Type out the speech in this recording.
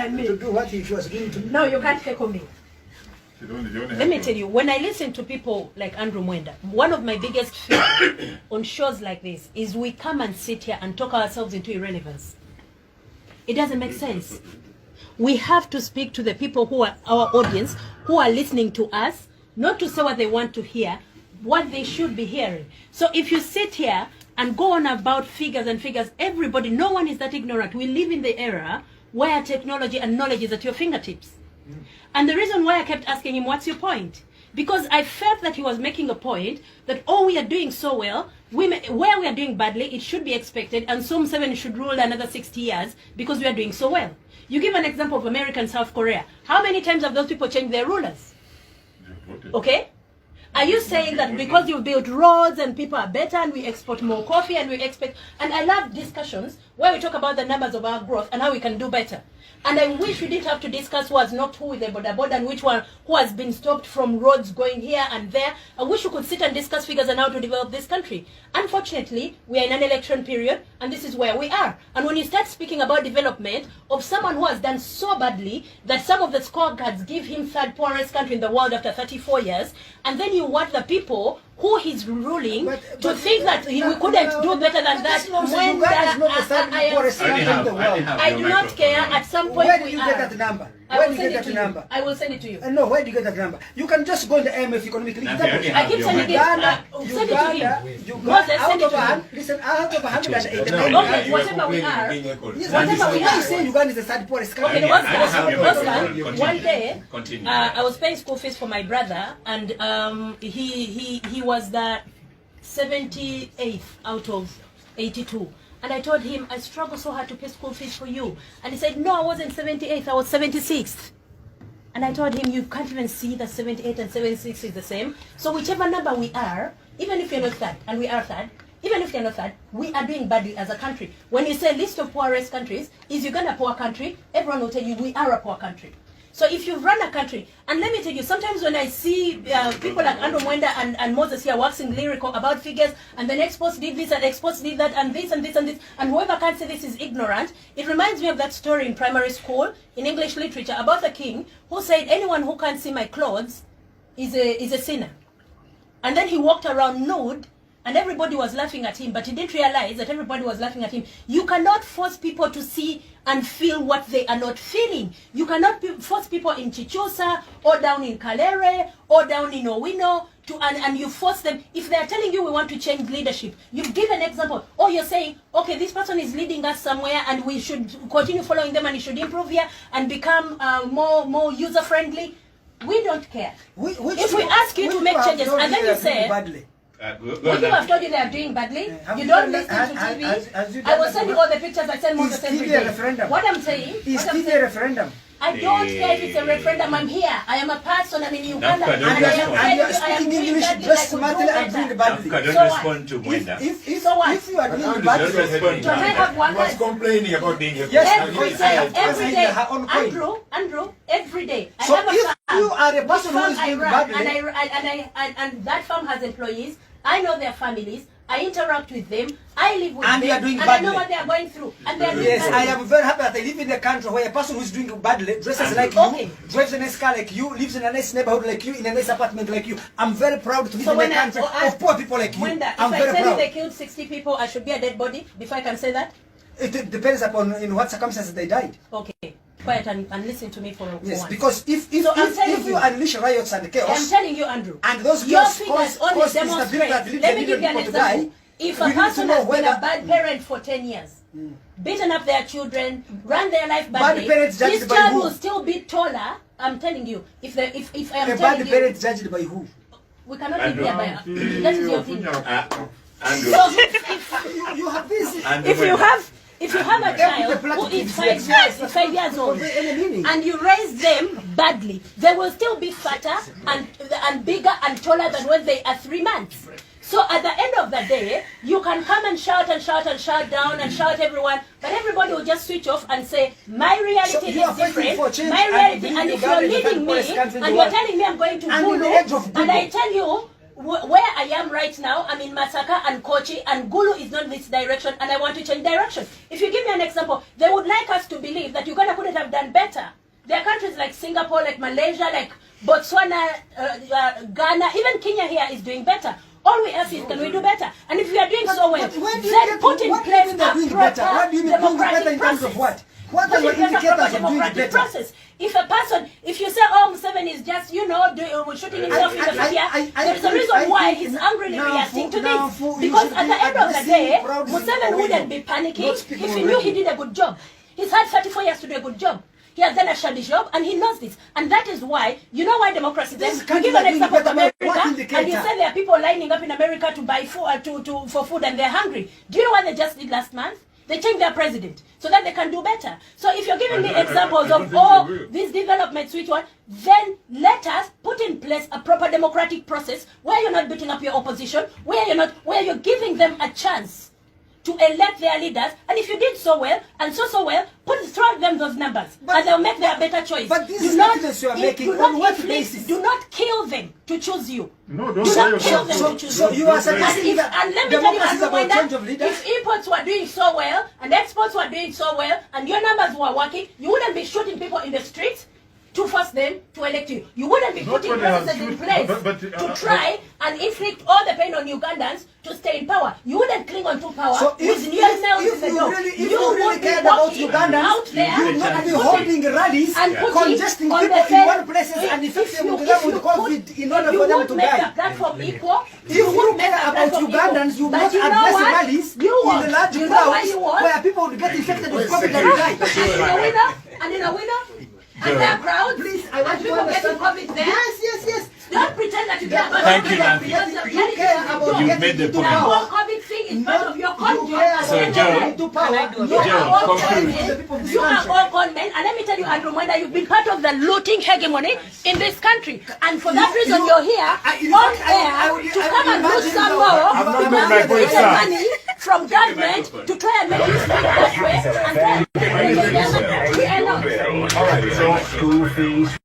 than me. To do what he was doing to me. No, you can't heckle me. Let me tell you, when I listen to people like Andrew Mwenda, one of my biggest fears on shows like this is we come and sit here and talk ourselves into irrelevance. It doesn't make sense. We have to speak to the people who are our audience, who are listening to us, not to say what they want to hear, what they should be hearing. So if you sit here and go on about figures and figures, everybody, no one is that ignorant. We live in the era where technology and knowledge is at your fingertips. And the reason why I kept asking him, what's your point? Because I felt that he was making a point that, oh, we are doing so well, where we are doing badly, it should be expected, and Psalm 7 should rule another 60 years because we are doing so well. You give an example of America and South Korea. How many times have those people changed their rulers? Okay? Are you saying that because you build roads and people are better and we export more coffee and we expect... And I love discussions where we talk about the numbers of our growth and how we can do better. And I wish we didn't have to discuss who has knocked who with the border and which one who has been stopped from roads going here and there. I wish we could sit and discuss figures on how to develop this country. Unfortunately, we are in an election period and this is where we are. And when you start speaking about development of someone who has done so badly that some of the scorecards give him third poorest country in the world after 34 years, and then you want the people who he's ruling to think that we couldn't do better than that. I do not care. At some point, where do you get that number? Where do you get that number? I will send it to you. No, where do you get that number? You can just go in the IMF economic link. I keep sending it. Send it to him. Moses, send it to him. Listen, out of 180. Okay, whatever we are. Whatever we are. Say Uganda is the third poorest country. Okay, Oscar, one day, I was paying school fees for my brother, and he was the 78th out of 82. And I told him, I struggle so hard to pay school fees for you. And he said, no, I wasn't 78th, I was 76th. And I told him, you can't even see that 78 and 76 is the same. So whichever number we are, even if you're not third, and we are third, even if you're not third, we are doing badly as a country. When you say list of poorest countries, is Uganda a poor country? Everyone will tell you we are a poor country. So if you run a country, and let me tell you, sometimes when I see people like Andrew Mwenda and Moses here waxing lyrical about figures, and the next post did this, and next post did that, and this, and this, and this, and whoever can't say this is ignorant, it reminds me of that story in primary school, in English literature, about the king who said, anyone who can't see my clothes is a sinner. And then he walked around nude, and everybody was laughing at him, but he didn't realize that everybody was laughing at him. You cannot force people to see and feel what they are not feeling. You cannot force people in Chichosa, or down in Kalere, or down in Owino, and you force them. If they are telling you we want to change leadership, you give an example. Or you're saying, okay, this person is leading us somewhere, and we should continue following them, and it should improve here, and become more user-friendly. We don't care. If we ask you to make changes, and then you say... People have told you they are doing badly. You don't listen to TV. I will send you all the pictures I send Moses every day. What I'm saying is TV a referendum. I don't care if it's a referendum. I'm here. I am a person. I'm in Uganda. And I am speaking English just smartly and doing badly. Don't respond to Mwenda. If you are doing badly, I was complaining about being here. Yes, every day. Andrew, every day. So if you are a person who is doing badly, and that farm has employees, I know their families. I interact with them. I live with and them. You are doing and badly. I know what they are going through. And they are doing yes, badly. I am very happy that I live in a country where a person who is doing badly dresses like you, drives a nice car like you, lives in a nice neighborhood like you, in a nice apartment like you. I'm very proud to live in a country of poor people like you. Mwenda, I'm if very I tell proud. you they killed 60 people, I should be a dead body before I can say that? It depends upon in what circumstances they died. Okay. Quiet and listen to me for yes, once. because if you unleash riots and chaos, I'm telling you, Andrew, and those your chaos figures cause only demonstrate. Let me give you an example. If a person has been a bad parent for 10 years, beaten up their children, run their life badly, this child will still be taller. I'm telling you, if I am telling bad parent judged by who? We cannot live there by that is your opinion. So you have this. If you have a child who is 5 years old and you raise them badly, they will still be fatter and bigger and taller than when they are 3 months. So at the end of the day, you can come and shout and shout and shout down and shout everyone, but everybody will just switch off and say, my reality is different, my reality, and if you're leading me and you're telling me I'm going to Gulu, and I tell you, where I am right now, I'm in Masaka and Kochi, and Gulu is not this direction, and I want to change direction. If you give me an example, they would like us to believe that Uganda couldn't have done better. There are countries like Singapore, like Malaysia, like Botswana, Ghana, even Kenya here is doing better. All we ask is, can we do better? And if we are doing so well, then put in place a proper democratic process. What are your indicators of doing better? Process. If a person, if you say, oh, Museveni is just, you know, shooting himself in the foot, there is a reason why he's angrily reacting to this. Because at the end of the day, Museveni wouldn't be panicking if he knew he did a good job. He's had 34 years to do a good job. He has done a shoddy job, and he knows this. And that is why, you know why democracy is. You give an example of America, and you say there are people lining up in America to buy food, for food, and they're hungry. Do you know what they just did last month? They changed their president so that they can do better. So if you're giving me examples of all these developments, which one, then let us put in place a proper democratic process where you're not beating up your opposition, where you're giving them a chance to elect their leaders. And if you did so well and so well, throw them those numbers, and they'll make their better choice. But this is not you are making. On what basis? Do not kill them to choose you. No, don't do not kill them to choose you. So you are suggesting that and let me tell you, about change of leaders? If imports were doing so well and exports were doing so well and your numbers were working, you wouldn't be shooting people in the streets to force them to elect you. You wouldn't be putting processes in place to try and inflict all the pain on Ugandans to stay in power. You wouldn't cling on to power with nails in the door. You really cared about Ugandans, out there, you would not be holding rallies and congesting people in one places and infecting them with COVID in order for them to die. If you make the platform equal, if you care about Ugandans, you would not address rallies in the large crowds where people would get infected with COVID and die. And in a winner, and there are crowds, please, I want people getting COVID there. Yes. Don't pretend that you care about Thank you, Nancy. You care about You've made the point. The whole COVID thing is part of your conduct. So, You are all con men, and let me tell you, Andrew Mwenda, you've been part of the looting hegemony in this country, and for that reason you're here on air to come and loot some more money from government to try and make you speak that way and try and make the government. All right, so